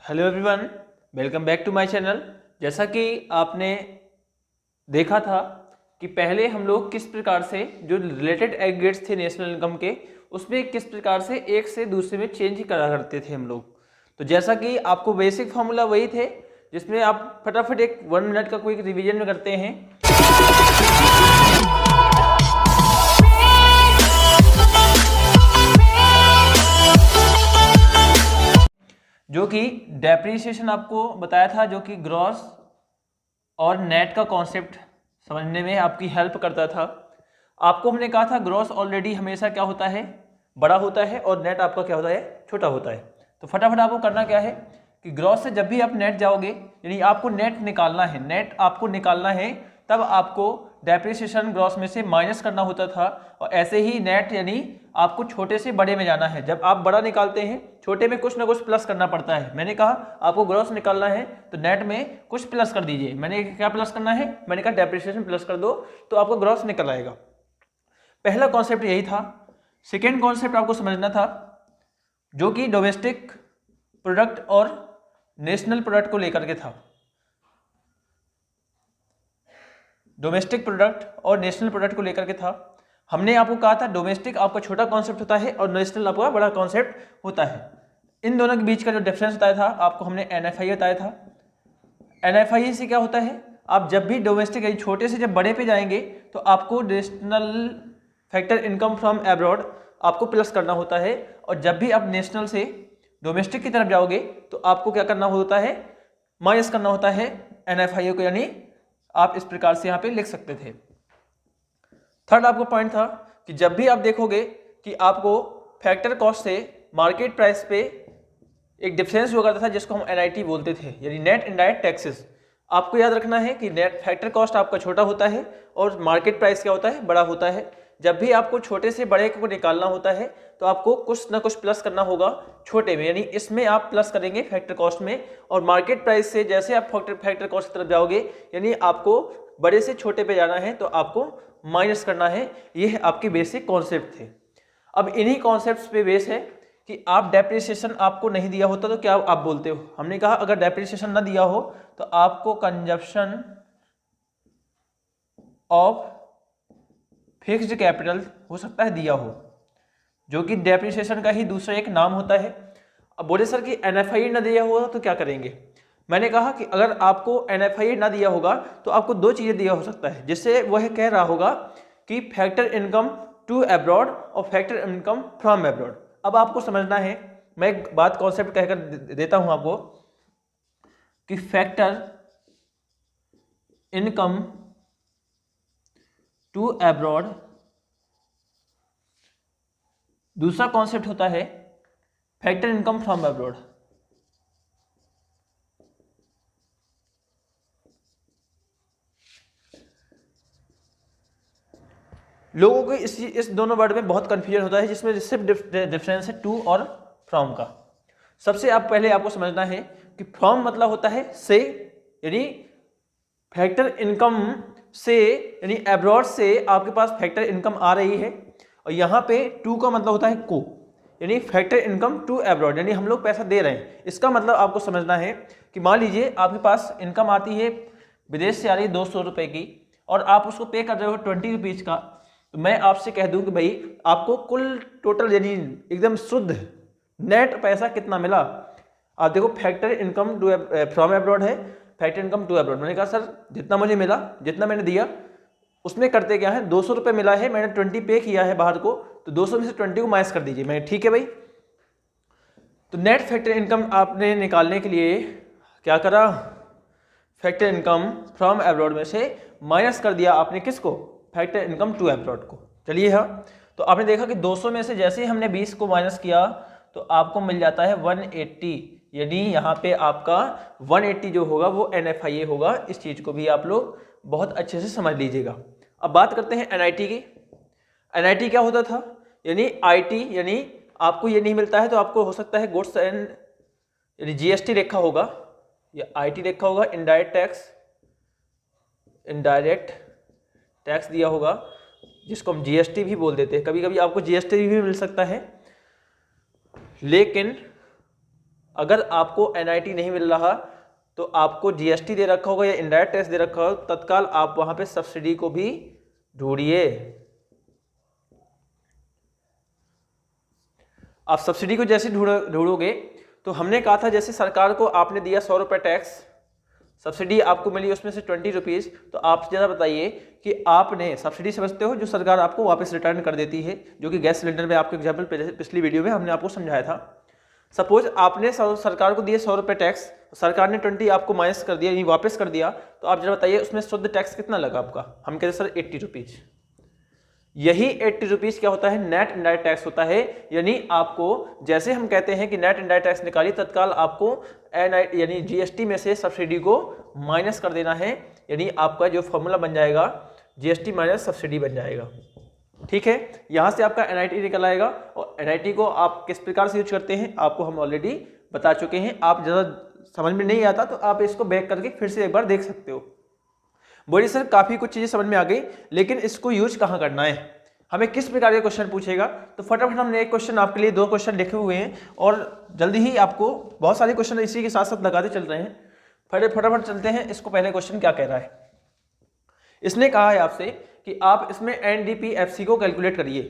Hello everyone, welcome back to my channel. जैसा कि आपने देखा था कि पहले हम लोग किस प्रकार से जो रिलेटेड एग्रीगेट्स थे नेशनल इनकम के, उसमें किस प्रकार से एक से दूसरे में चेंज करा करते थे हम लोग। तो जैसा कि आपको बेसिक फार्मूला वही थे, जिसमें आप फटाफट एक 1 मिनट का कोई रिविजन करते हैं। जो कि डेप्रिसिएशन आपको बताया था, जो कि ग्रॉस और नेट का कॉन्सेप्ट समझने में आपकी हेल्प करता था। आपको हमने कहा था ग्रॉस ऑलरेडी हमेशा क्या होता है, बड़ा होता है, और नेट आपका क्या होता है, छोटा होता है। तो फटाफट आपको करना क्या है कि ग्रॉस से जब भी आप नेट जाओगे, यानी आपको नेट निकालना है, नेट आपको निकालना है, तब आपको डेप्रिसिएशन ग्रॉस में से माइनस करना होता था। और ऐसे ही नेट यानी आपको छोटे से बड़े में जाना है। जब आप बड़ा निकालते हैं, छोटे में कुछ ना कुछ प्लस करना पड़ता है। मैंने कहा आपको ग्रॉस निकालना है तो नेट में कुछ प्लस कर दीजिए। मैंने क्या प्लस करना है, मैंने कहा डेप्रिसिएशन प्लस कर दो तो आपको ग्रॉस निकल आएगा। पहला कॉन्सेप्ट यही था। सेकेंड कॉन्सेप्ट आपको समझना था, जो कि डोमेस्टिक प्रोडक्ट और नेशनल प्रोडक्ट को लेकर के था। डोमेस्टिक प्रोडक्ट और नेशनल प्रोडक्ट को लेकर के था। हमने आपको कहा था डोमेस्टिक आपका छोटा कॉन्सेप्ट होता है और नेशनल आपका बड़ा कॉन्सेप्ट होता है। इन दोनों के बीच का जो डिफरेंस बताया था आपको हमने NFI बताया था। NFI से क्या होता है, आप जब भी डोमेस्टिक यानी छोटे से जब बड़े पे जाएंगे तो आपको national factor income from abroad आपको प्लस करना होता है, और जब भी आप नेशनल से डोमेस्टिक की तरफ जाओगे तो आपको क्या करना होता है, माइनस करना होता है NFI को। यानी आप इस प्रकार से यहाँ पे लिख सकते थे। थर्ड आपको पॉइंट था कि जब भी आप देखोगे कि आपको फैक्टर कॉस्ट से मार्केट प्राइस पे एक डिफरेंस हुआ करता था, जिसको हम NIT बोलते थे, यानी नेट इनडायरेक्ट टैक्सेस। आपको याद रखना है कि नेट फैक्टर कॉस्ट आपका छोटा होता है और मार्केट प्राइस क्या होता है, बड़ा होता है। जब भी आपको छोटे से बड़े को निकालना होता है तो आपको कुछ ना कुछ प्लस करना होगा छोटे में, यानी इसमें आप प्लस करेंगे फैक्टर कॉस्ट में। और मार्केट प्राइस से जैसे आप फैक्टर कॉस्ट की तरफ जाओगे, यानी आपको बड़े से छोटे पे जाना है तो आपको माइनस करना है। ये आपके बेसिक कॉन्सेप्ट थे। अब इन्हीं कॉन्सेप्ट्स पे बेस है कि आप डेप्रिसिएशन आपको नहीं दिया होता तो क्या आप बोलते हो। हमने कहा अगर डेप्रिसिएशन ना दिया हो तो आपको कंजप्शन ऑफ फिक्स्ड कैपिटल हो सकता है दिया हो, जो कि डेप्रिसिएशन का ही दूसरा एक नाम होता है। अब बोले सर कि NFI ना दिया होगा तो क्या करेंगे। मैंने कहा कि अगर आपको NFI ना दिया होगा तो आपको दो चीज़ें दिया हो सकता है, जिससे वह कह रहा होगा कि फैक्टर इनकम टू एब्रॉड और फैक्टर इनकम फ्रॉम एब्रॉड। अब आपको समझना है, मैं एक बात कॉन्सेप्ट कहकर देता हूं आपको कि फैक्टर इनकम टू एब्रॉड, दूसरा कॉन्सेप्ट होता है फैक्टर इनकम फ्रॉम एब्रॉड। लोगों को इस दोनों वर्ड में बहुत कंफ्यूजन होता है, जिसमें सिर्फ डिफरेंस है टू और फ्रॉम का। सबसे आप पहले आपको समझना है कि फ्रॉम मतलब होता है से, यानी फैक्टर इनकम से, यानी एब्रॉड से आपके पास फैक्टर इनकम आ रही है। और यहाँ पे टू का मतलब होता है को, यानी फैक्टर इनकम टू एब्रॉड, यानी हम लोग पैसा दे रहे हैं। इसका मतलब आपको समझना है कि मान लीजिए आपके पास इनकम आती है विदेश से आ रही है 200 रुपये की, और आप उसको पे कर रहे हो 20 रुपीज़ का। तो मैं आपसे कह दूं कि भाई आपको कुल टोटल यानी एकदम शुद्ध नेट पैसा कितना मिला। आप देखो factor income to from abroad है, फैक्टर इनकम टू एब्रॉड। मैंने कहा सर जितना मुझे मिला, जितना मैंने दिया, उसमें करते क्या है, 200 रुपये मिला है, मैंने 20 पे किया है बाहर को, तो 200 में से 20 को माइनस कर दीजिए। मैंने ठीक है भाई। तो नेट फैक्टर इनकम आपने निकालने के लिए क्या करा, फैक्टर इनकम फ्रॉम एब्रॉड में से माइनस कर दिया आपने किसको, फैक्टर इनकम टू एब्रॉड को। चलिए हाँ, तो आपने देखा कि 200 में से जैसे ही हमने 20 को माइनस किया तो आपको मिल जाता है 180, यानी यहाँ पे आपका 180 जो होगा वो NFI होगा। इस चीज़ को भी आप लोग बहुत अच्छे से समझ लीजिएगा। अब बात करते हैं NIT की। NIT क्या होता था, यानी IT, यानी आपको ये नहीं मिलता है तो आपको हो सकता है गुड्स एंड यानी GST रेखा होगा या IT रेखा होगा, इनडायरेक्ट टैक्स दिया होगा, जिसको हम GST भी बोल देते हैं। कभी कभी आपको GST भी मिल सकता है, लेकिन अगर आपको एनआईटी नहीं मिल रहा तो आपको जीएसटी दे रखा होगा या इनडायरेक्ट टैक्स दे रखा होगा, तत्काल आप वहां पे सब्सिडी को भी ढूंढिए। आप सब्सिडी को जैसे ढूंढोगे तो हमने कहा था जैसे सरकार को आपने दिया 100 रुपये टैक्स, सब्सिडी आपको मिली उसमें से 20 रुपीज़, तो आप जरा बताइए कि आपने सब्सिडी समझते हो जो सरकार आपको वापस रिटर्न कर देती है, जो कि गैस सिलेंडर में आपको एग्जाम्पल पिछली वीडियो में हमने आपको समझाया था। सपोज आपने सरकार को दिए 100 रुपये टैक्स, सरकार ने 20 आपको माइनस कर दिया यानी वापस कर दिया, तो आप जरा बताइए उसमें शुद्ध टैक्स कितना लगा आपका। हम कहते सर 80 रुपीज़। यही 80 रुपीज़ क्या होता है, नेट इनडायरेक्ट टैक्स होता है। यानी आपको जैसे हम कहते हैं कि नेट इनडायरेक्ट टैक्स निकालिए, तत्काल आपको यानी जीएसटी में से सब्सिडी को माइनस कर देना है, यानी आपका जो फॉर्मूला बन जाएगा जीएसटी माइनस सब्सिडी बन जाएगा। ठीक है, यहाँ से आपका एनआईटी निकल आएगा। और एनआईटी को आप किस प्रकार से यूज करते हैं आपको हम ऑलरेडी बता चुके हैं। आप ज़्यादा समझ में नहीं आता तो आप इसको बैक करके फिर से एक बार देख सकते हो। बोलिए सर काफ़ी कुछ चीज़ें समझ में आ गई, लेकिन इसको यूज कहाँ करना है, हमें किस प्रकार के क्वेश्चन पूछेगा। तो फटाफट हमने एक क्वेश्चन आपके लिए 2 क्वेश्चन लिखे हुए हैं और जल्दी ही आपको बहुत सारे क्वेश्चन इसी के साथ साथ लगाते चल रहे हैं। फटाफट चलते हैं। इसको पहले क्वेश्चन क्या कह रहा है, इसने कहा है आपसे कि आप इसमें एनडीपीएफसी को कैलकुलेट करिए।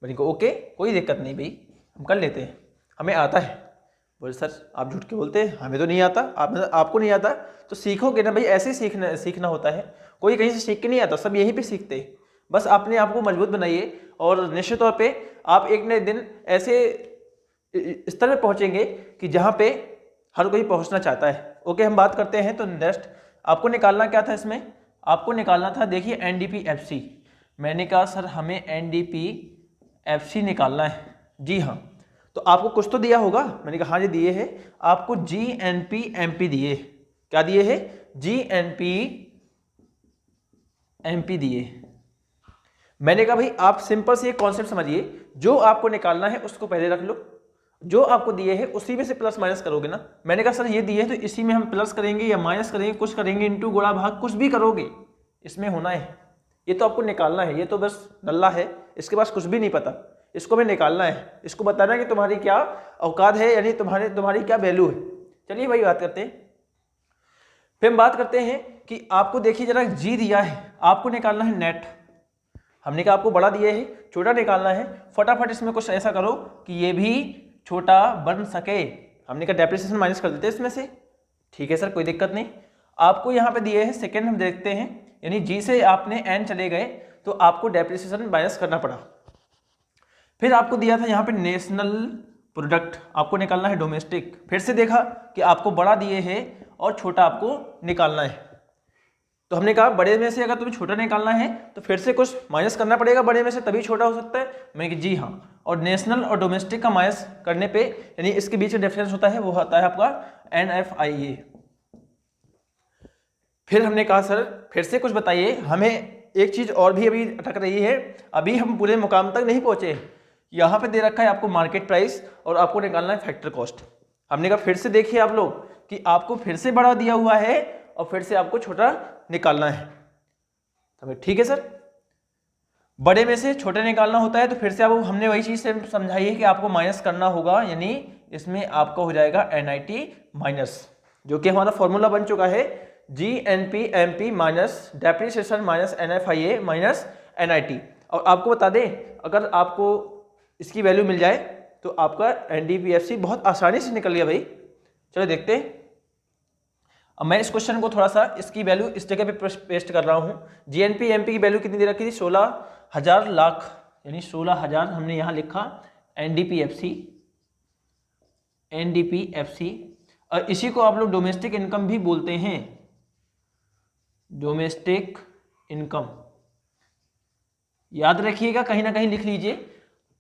मैंने कहा ओके कोई दिक्कत नहीं भाई, हम कर लेते हैं, हमें आता है। बोले सर आप झूठ के बोलते हैं, हमें तो नहीं आता। आपको नहीं आता तो सीखोगे ना भाई, ऐसे ही सीखना होता है। कोई कहीं से सीख के नहीं आता, सब यहीं पे सीखते हैं। बस अपने आप को मजबूत बनाइए और निश्चित तौर पे आप एक न एक दिन ऐसे स्तर पे पहुंचेंगे कि जहाँ पे हर कोई पहुंचना चाहता है। ओके हम बात करते हैं। तो नेक्स्ट आपको निकालना क्या था, इसमें आपको निकालना था, देखिए एनडीपीएफसी। मैंने कहा सर हमें एनडीपीएफसी निकालना है। जी हाँ, तो आपको कुछ तो दिया होगा। मैंने कहा हाँ जी दिए है, आपको जीएनपीएमपी दिए। क्या दिए है, जीएनपीएमपी दिए। मैंने कहा भाई आप सिंपल से एक कॉन्सेप्ट समझिए, जो आपको निकालना है उसको पहले रख लो, जो आपको दिए है उसी में से प्लस माइनस करोगे ना। मैंने कहा सर ये दिए है तो इसी में हम प्लस करेंगे या माइनस करेंगे, कुछ करेंगे, इंटू गुणा भाग कुछ भी करोगे, इसमें होना है। ये तो आपको निकालना है, ये तो बस नल्ला है, इसके पास कुछ भी नहीं पता, इसको भी निकालना है, इसको बताना है कि तुम्हारी क्या औकात है, यानी तुम्हारी क्या वैल्यू है। चलिए भाई बात करते हैं। फिर हम बात करते हैं कि आपको देखिए जरा जी दिया है, आपको निकालना है नेट। हमने कहा आपको बड़ा दिया है, छोटा निकालना है। फटाफट इसमें कुछ ऐसा करो कि ये भी छोटा बन सके। हमने कहा डेप्रिसिएशन माइनस कर देते हैं इसमें से। ठीक है सर कोई दिक्कत नहीं। आपको यहाँ पे दिए हैं सेकेंड, हम देखते हैं, यानी जी से आपने एन चले गए तो आपको डेप्रिसिएशन माइनस करना पड़ा। फिर आपको दिया था यहाँ पे नेशनल प्रोडक्ट, आपको निकालना है डोमेस्टिक। फिर से देखा कि आपको बड़ा दिए है और छोटा आपको निकालना है। तो हमने कहा बड़े में से अगर तुम्हें छोटा निकालना है तो फिर से कुछ माइनस करना पड़ेगा बड़े में से, तभी छोटा हो सकता है। मैंने कहा जी हाँ, और नेशनल और डोमेस्टिक का माइनस करने पे यानी इसके बीच में डिफरेंस होता है, वो होता है आपका NFIA। फिर हमने कहा सर फिर से कुछ बताइए, हमें एक चीज और भी अभी अटक रही है, अभी हम पूरे मुकाम तक नहीं पहुंचे। यहाँ पे दे रखा है आपको मार्केट प्राइस और आपको निकालना है फैक्टर कॉस्ट। हमने कहा फिर से देखिए आप लोग कि आपको फिर से बड़ा दिया हुआ है और फिर से आपको छोटा निकालना है। तो ठीक है सर, बड़े में से छोटे निकालना होता है तो फिर से अब हमने वही चीज से समझाई है कि आपको माइनस करना होगा, यानी इसमें आपका हो जाएगा NIT माइनस, जो कि हमारा फॉर्मूला बन चुका है GNPMP minus depreciation minus NFIA minus NIT। और आपको बता दें अगर आपको इसकी वैल्यू मिल जाए तो आपका NDPFC बहुत आसानी से निकल गया भाई। चलो देखते हैं। अब मैं इस क्वेश्चन को थोड़ा सा इसकी वैल्यू इस जगह पे पेस्ट कर रहा हूँ। GNPMP की वैल्यू कितनी दे रखी थी, 16,000 लाख, यानी 16,000 हमने यहाँ लिखा NDPFC। और इसी को आप लोग डोमेस्टिक इनकम भी बोलते हैं, डोमेस्टिक इनकम याद रखिएगा, कहीं ना कहीं लिख लीजिए।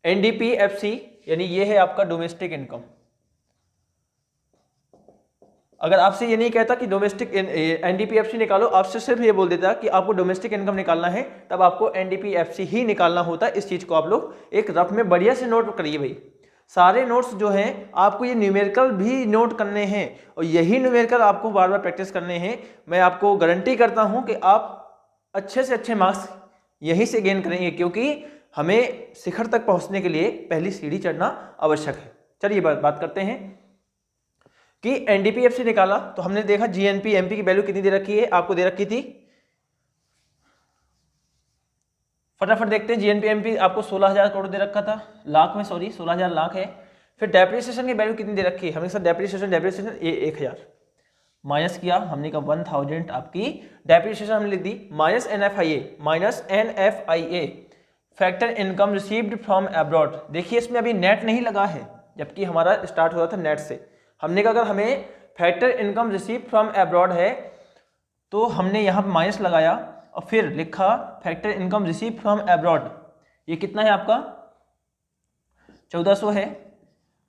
NDPFC यानी ये है आपका डोमेस्टिक इनकम। अगर आपसे ये नहीं कहता कि डोमेस्टिक NDPFC निकालो, आपसे सिर्फ ये बोल देता कि आपको डोमेस्टिक इनकम निकालना है, तब आपको NDPFC ही निकालना होता। इस चीज को आप लोग एक रफ में बढ़िया से नोट करिए भाई। सारे नोट्स जो हैं आपको ये न्यूमेरिकल भी नोट करने हैं और यही न्यूमेरिकल आपको बार बार प्रैक्टिस करने हैं। मैं आपको गारंटी करता हूं कि आप अच्छे से अच्छे मार्क्स यहीं से गेन करेंगे, क्योंकि हमें शिखर तक पहुंचने के लिए पहली सीढ़ी चढ़ना आवश्यक है। चलिए बात करते हैं। कि एनडीपीएफसी निकाला तो हमने देखा जीएनपी एमपी की वैल्यू कितनी दे रखी है, आपको दे रखी थी, फटाफट देखते हैं। जीएनपी एमपी आपको 16,000 करोड़ दे रखा था, लाख में, सॉरी 16,000 लाख है। फिर डेप्रिसिएशन की वैल्यू कितनी दे रखी है, हमने सर डेप्रिसिएशन ये 1,000 माइनस किया, हमने कहा 1000 आपकी डेप्रिसिएशन हमने लिख दी, minus NFIA factor income received from abroad. देखिए इसमें अभी नेट नहीं लगा है, जबकि हमारा स्टार्ट हुआ था नेट से। हमने कहा अगर हमें factor income receive from abroad है तो हमने यहाँ माइनस लगाया और फिर लिखा factor income receive from abroad, ये कितना है आपका 1400 है।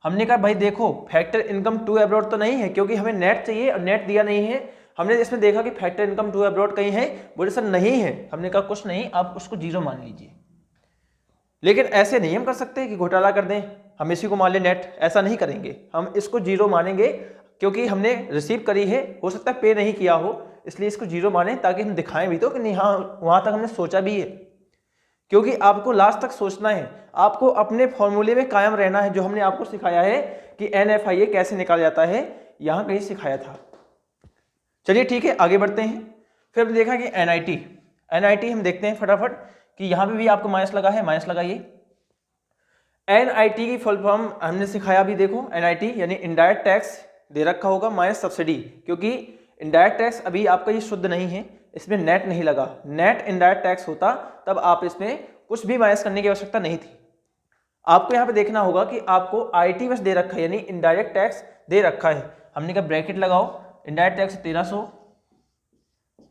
हमने कहा भाई देखो फैक्टर इनकम टू अब्रॉड तो नहीं है, क्योंकि हमें नेट चाहिए और नेट दिया नहीं है। हमने इसमें देखा कि फैक्टर इनकम टू अब्रॉड कहीं है, बोले सर नहीं है। हमने कहा कुछ नहीं, आप उसको जीरो मान लीजिए। लेकिन ऐसे नहीं हम कर सकते कि घोटाला कर दें, हम इसी को मान लें नेट, ऐसा नहीं करेंगे, हम इसको जीरो मानेंगे, क्योंकि हमने रिसीव करी है, हो सकता है पे नहीं किया हो, इसलिए इसको जीरो माने ताकि हम दिखाएं भी तो कि नहीं हाँ वहां तक हमने सोचा भी है। क्योंकि आपको लास्ट तक सोचना है, आपको अपने फॉर्मूले में कायम रहना है, जो हमने आपको सिखाया है कि एनएफआईए कैसे निकाला जाता है, यहां कहीं सिखाया था। चलिए ठीक है, आगे बढ़ते हैं। फिर हमने देखा कि एनआईटी हम देखते हैं फटाफट कि यहां पे भी आपको माइनस लगा है, माइनस लगाइए। एनआईटी की फुल फॉर्म हमने सिखाया भी, देखो एनआईटी यानी इनडायरेक्ट टैक्स दे रखा होगा माइनस सब्सिडी, क्योंकि इनडायरेक्ट टैक्स अभी आपका ये शुद्ध नहीं है, इसमें नेट नहीं लगा। नेट इनडायरेक्ट टैक्स होता तब आप इसमें कुछ भी माइनस करने की आवश्यकता नहीं थी। आपको यहाँ पे देखना होगा कि आपको आईटी बस दे रखा है, यानी इनडायरेक्ट टैक्स दे रखा है। हमने कहा ब्रैकेट लगाओ, इनडायरेक्ट टैक्स 1300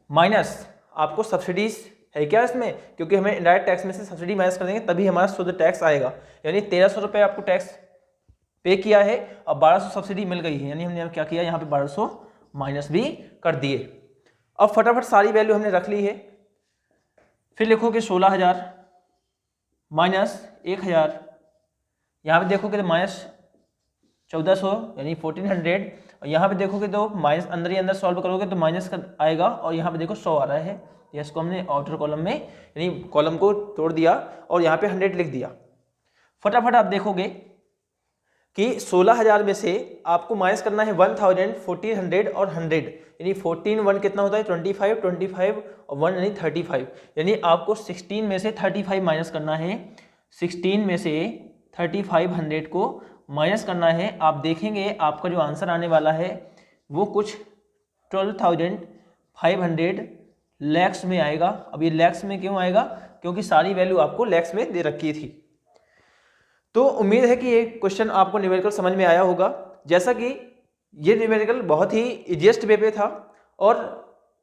माइनस आपको सब्सिडीज है क्या इसमें, क्योंकि हमें इनडायरेक्ट टैक्स में से सब्सिडी माइनस कर देंगे तभी हमारा शुद्ध टैक्स आएगा। यानी 1300 रुपये आपको टैक्स पे किया है और 1200 सब्सिडी मिल गई है, यानी हमने क्या किया यहाँ पे 1200 माइनस भी कर दिए। अब फटाफट सारी वैल्यू हमने रख ली है। फिर लिखो कि 16,000 माइनस 1,000, यहाँ पे देखोगे तो माइनस 1400 यानी 1400, और यहाँ पे देखोगे तो माइनस अंदर ही अंदर सॉल्व करोगे तो माइनस का आएगा, और यहाँ पे देखो 100 आ रहा है। इसको हमने आउटर कॉलम में यानी कॉलम को तोड़ दिया और यहाँ पे 100 लिख दिया। फटाफट आप देखोगे कि 16,000 में से आपको माइनस करना है 1000, 1400 और 100, यानी 14 1 कितना होता है 25, 25 और 1 यानी 35, यानी आपको 16 में से 35 माइनस करना है। 16 में से 35 100 को माइनस करना है। आप देखेंगे आपका जो आंसर आने वाला है वो कुछ 12,500 लैक्स में आएगा। अब ये लैक्स में क्यों आएगा, क्योंकि सारी वैल्यू आपको लैक्स में दे रखी थी। तो उम्मीद है कि ये क्वेश्चन आपको न्यूमेरिकल समझ में आया होगा। जैसा कि ये न्यूमेरिकल बहुत ही इजीएस्ट वे पे था, और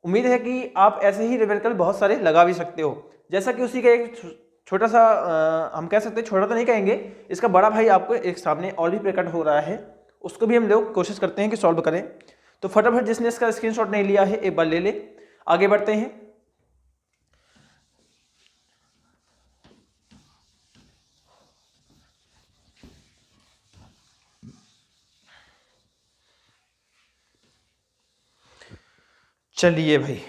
उम्मीद है कि आप ऐसे ही न्यूमेरिकल बहुत सारे लगा भी सकते हो। जैसा कि उसी का एक छोटा सा हम कह सकते हैं, छोटा तो नहीं कहेंगे, इसका बड़ा भाई आपको एक सामने और भी प्रकट हो रहा है, उसको भी हम लोग कोशिश करते हैं कि सॉल्व करें। तो फटाफट जिसने इसका स्क्रीनशॉट नहीं लिया है एक बार ले ले। आगे बढ़ते हैं। चलिए भाई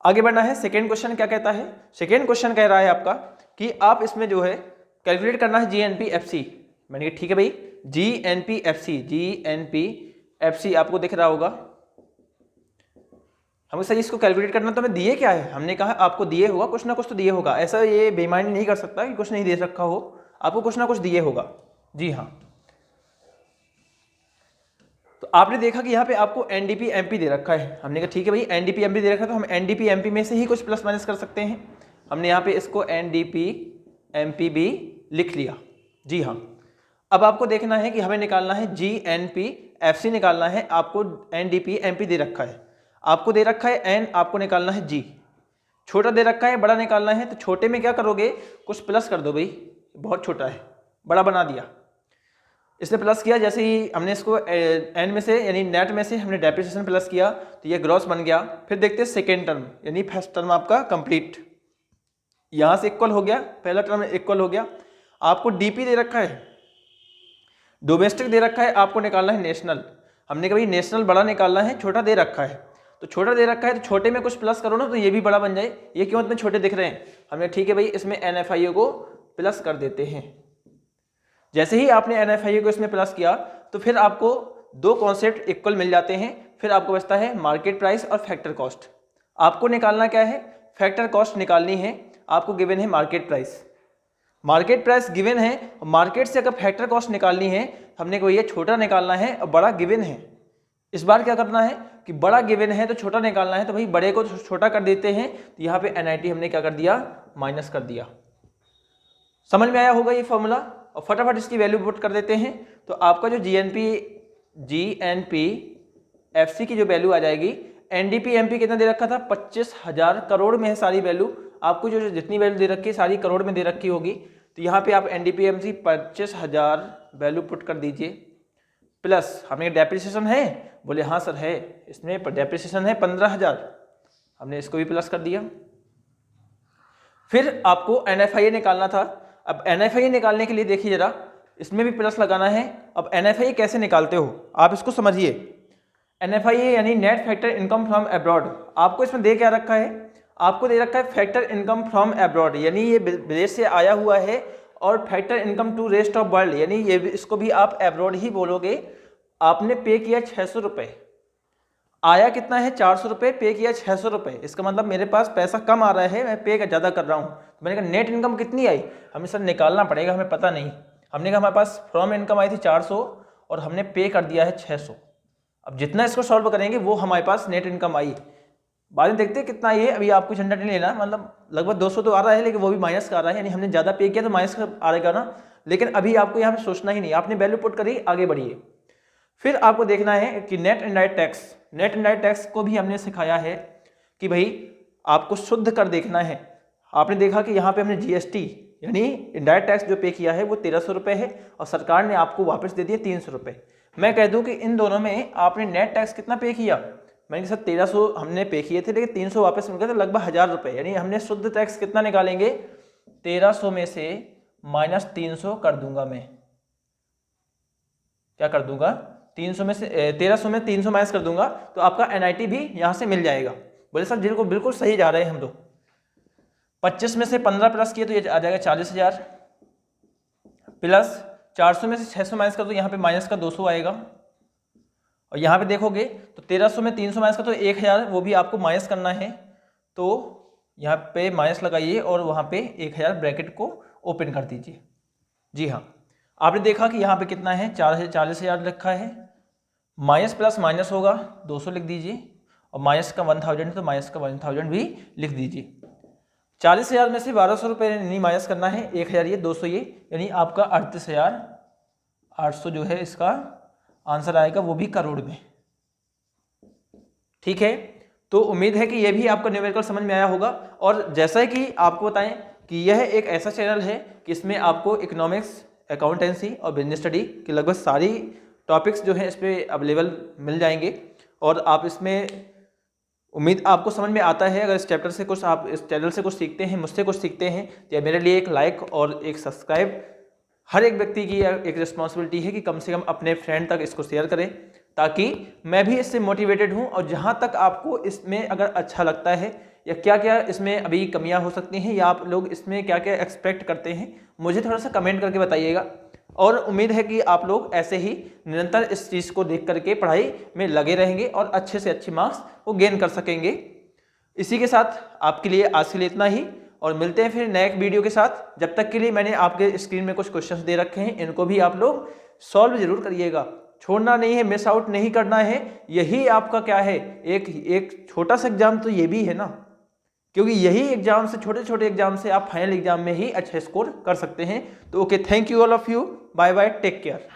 आगे बढ़ना है। सेकेंड क्वेश्चन क्या कहता है, सेकेंड क्वेश्चन कह रहा है आपका कि आप इसमें जो है कैलकुलेट करना है जीएनपीएफसी। मैंने कहा ठीक है भाई, जीएनपीएफसी आपको दिख रहा होगा। हमें सही इसको कैलकुलेट करना, तो हमें दिए क्या है, हमने कहा आपको दिए होगा, कुछ ना कुछ तो दिए होगा। ऐसा ये बेईमानी नहीं कर सकता कि कुछ नहीं दे रखा हो, आपको कुछ ना कुछ दिए होगा। जी हाँ, तो आपने देखा कि यहाँ पे आपको एनडीपी एमपी दे रखा है। हमने कहा ठीक है भाई एनडीपी एमपी दे रखा है, तो हम एनडीपी एमपी में से ही कुछ प्लस माइनस कर सकते हैं। हमने यहाँ पे इसको एनडीपी एमपी भी लिख लिया। जी हाँ, अब आपको देखना है कि हमें निकालना है जीएनपीएफसी निकालना है। आपको एनडीपी एमपी दे रखा है, आपको दे रखा है एन, आपको निकालना है जी। छोटा दे रखा है, बड़ा निकालना है, तो छोटे में क्या करोगे, कुछ प्लस कर दो भाई, बहुत छोटा है, बड़ा बना दिया। इसने प्लस किया, जैसे ही हमने इसको एन में से यानी नेट में से हमने डेप्रिसिएशन प्लस किया तो ये ग्रॉस बन गया। फिर देखते हैं सेकेंड टर्म, यानी फर्स्ट टर्म आपका कंप्लीट, यहाँ से इक्वल हो गया, पहला टर्म इक्वल हो गया। आपको डीपी दे रखा है, डोमेस्टिक दे रखा है, आपको निकालना है नेशनल। हमने कभी नेशनल बड़ा निकालना है, छोटा दे रखा है, तो छोटा दे रखा है तो छोटे में कुछ प्लस करो ना तो ये भी बड़ा बन जाए। ये क्यों इतने छोटे दिख रहे हैं, हमने ठीक है भाई इसमें एनएफआईओ को प्लस कर देते हैं। जैसे ही आपने NFIA को इसमें प्लस किया तो फिर आपको दो कॉन्सेप्ट इक्वल मिल जाते हैं। फिर आपको बचता है मार्केट प्राइस और फैक्टर कॉस्ट। आपको निकालना क्या है, फैक्टर कॉस्ट निकालनी है। आपको गिवन है market price, market price given है, मार्केट से अगर फैक्टर कॉस्ट निकालनी है हमने को ये छोटा निकालना है और बड़ा गिवन है। इस बार क्या करना है कि बड़ा गिवन है तो छोटा निकालना है, तो भाई बड़े को छोटा कर देते हैं। तो यहाँ पे NIT हमने क्या कर दिया, माइनस कर दिया। समझ में आया होगा ये फॉर्मूला। और फटाफट इसकी वैल्यू पुट कर देते हैं। तो आपका जो GNP FC की जो वैल्यू आ जाएगी, NDP MP कितना दे रखा था, 25,000 करोड़ में है सारी वैल्यू। आपको जो जितनी वैल्यू दे रखी है सारी करोड़ में दे रखी होगी। तो यहाँ पे आप NDP MC 25,000 वैल्यू पुट कर दीजिए, प्लस हमने डेप्रिसिएशन है, बोले हाँ सर है, इसमें डेप्रिसिएशन है 15,000, हमने इसको भी प्लस कर दिया। फिर आपको NFIA निकालना था। अब NFIA निकालने के लिए देखिए जरा, इसमें भी प्लस लगाना है। अब NFIA कैसे निकालते हो आप इसको समझिए। NFIA यानी net factor income from abroad. आपको इसमें दे क्या रखा है, आपको दे रखा है फैक्टर इनकम फ्रॉम अब्रॉड, यानी ये विदेश से आया हुआ है। और factor income to rest of world, यानी ये इसको भी आप अब्रॉड ही बोलोगे। आपने पे किया 600 रुपये, आया कितना है 400 रुपये, पे किया 600 रुपये। इसका मतलब मेरे पास पैसा कम आ रहा है, मैं पे ज़्यादा कर रहा हूँ। तो मैंने कहा नेट इनकम कितनी आई, हमें सर निकालना पड़ेगा, हमें पता नहीं। हमने कहा हमारे पास फ्रॉम इनकम आई थी 400 और हमने पे कर दिया है 600। अब जितना इसको सॉल्व करेंगे वो हमारे पास नेट इनकम आई। बाद में देखते हैं कितना ये, अभी आपको झंडा नहीं लेना, मतलब लगभग 200 तो आ रहा है, लेकिन वो भी माइनस का आ रहा है, यानी हमने ज़्यादा पे किया तो माइनस का आएगा ना। लेकिन अभी आपको यहाँ पे सोचना ही नहीं, आपने वैल्यू पुट करी, आगे बढ़िए। फिर आपको देखना है कि net indirect tax, net indirect tax को भी हमने सिखाया है कि भाई आपको शुद्ध कर देखना है। आपने देखा कि यहाँ पे हमने GST यानी इनडायरेक्ट टैक्स जो पे किया है वो 1300 रुपये है और सरकार ने आपको वापस दे दिए 300 रुपये। मैं कह दूं कि इन दोनों में आपने नेट टैक्स कितना पे किया, मैंने सर 1300 हमने पे किए थे, लेकिन 300 वापस मिल गए, तो लगभग 1000 रुपये। यानी हमने शुद्ध टैक्स कितना निकालेंगे, 1300 में से माइनस 300 कर दूंगा। मैं क्या कर दूंगा, 300 में से 1300 में 300 माइनस कर दूंगा, तो आपका NIT भी यहाँ से मिल जाएगा। बोले सर जिनको बिल्कुल सही जा रहे हैं हम लोग। 25 में से 15 प्लस किए तो ये आ जाएगा 40,000, प्लस 400 में से 600 माइनस कर दो, यहाँ पे माइनस का 200 आएगा। और यहाँ पे देखोगे तो 1300 में 300 माइनस का तो 1000, वो भी आपको माइनस करना है। तो यहाँ पे माइनस लगाइए और वहाँ पे 1000 ब्रैकेट को ओपन कर दीजिए। जी हाँ, आपने देखा कि यहाँ पे कितना है, 40,000 रखा है। माइनस प्लस माइनस होगा, 200 लिख दीजिए, और माइनस का 1000 तो माइनस का 1000 भी लिख दीजिए। 40,000 में से 1200 रुपये नहीं माइनस करना है, 1000 ये 200 ये, यानी आपका 38,800 जो है इसका आंसर आएगा, वो भी करोड़ में। ठीक है, तो उम्मीद है कि ये भी आपको न्यूमेरिकल समझ में आया होगा। और जैसा कि आपको बताएं कि यह एक ऐसा चैनल है कि इसमें आपको इकोनॉमिक्स, अकाउंटेंसी और बिजनेस स्टडी की लगभग सारी टॉपिक्स जो हैं इस पर अवेलेबल मिल जाएंगे। और आप इसमें उम्मीद आपको समझ में आता है। अगर इस चैप्टर से कुछ, आप इस चैनल से कुछ सीखते हैं, मुझसे कुछ सीखते हैं, तो मेरे लिए एक लाइक और एक सब्सक्राइब हर एक व्यक्ति की एक रिस्पॉन्सिबिलिटी है कि कम से कम अपने फ्रेंड तक इसको शेयर करें, ताकि मैं भी इससे मोटिवेटेड हूं। और जहां तक आपको इसमें अगर अच्छा लगता है या क्या क्या इसमें अभी कमियां हो सकती हैं या आप लोग इसमें क्या क्या एक्सपेक्ट करते हैं, मुझे थोड़ा सा कमेंट करके बताइएगा। और उम्मीद है कि आप लोग ऐसे ही निरंतर इस चीज़ को देख करके पढ़ाई में लगे रहेंगे और अच्छे से अच्छे मार्क्स को गेन कर सकेंगे। इसी के साथ आपके लिए आज के लिए इतना ही, और मिलते हैं फिर नए एक वीडियो के साथ। जब तक के लिए मैंने आपके स्क्रीन में कुछ क्वेश्चंस दे रखे हैं, इनको भी आप लोग सॉल्व जरूर करिएगा, छोड़ना नहीं है, मिस आउट नहीं करना है। यही आपका क्या है, एक छोटा सा एग्जाम तो ये भी है ना, क्योंकि यही एग्जाम से, छोटे छोटे एग्जाम से आप फाइनल एग्जाम में ही अच्छा स्कोर कर सकते हैं। तो okay, thank you all of you, bye bye, take care.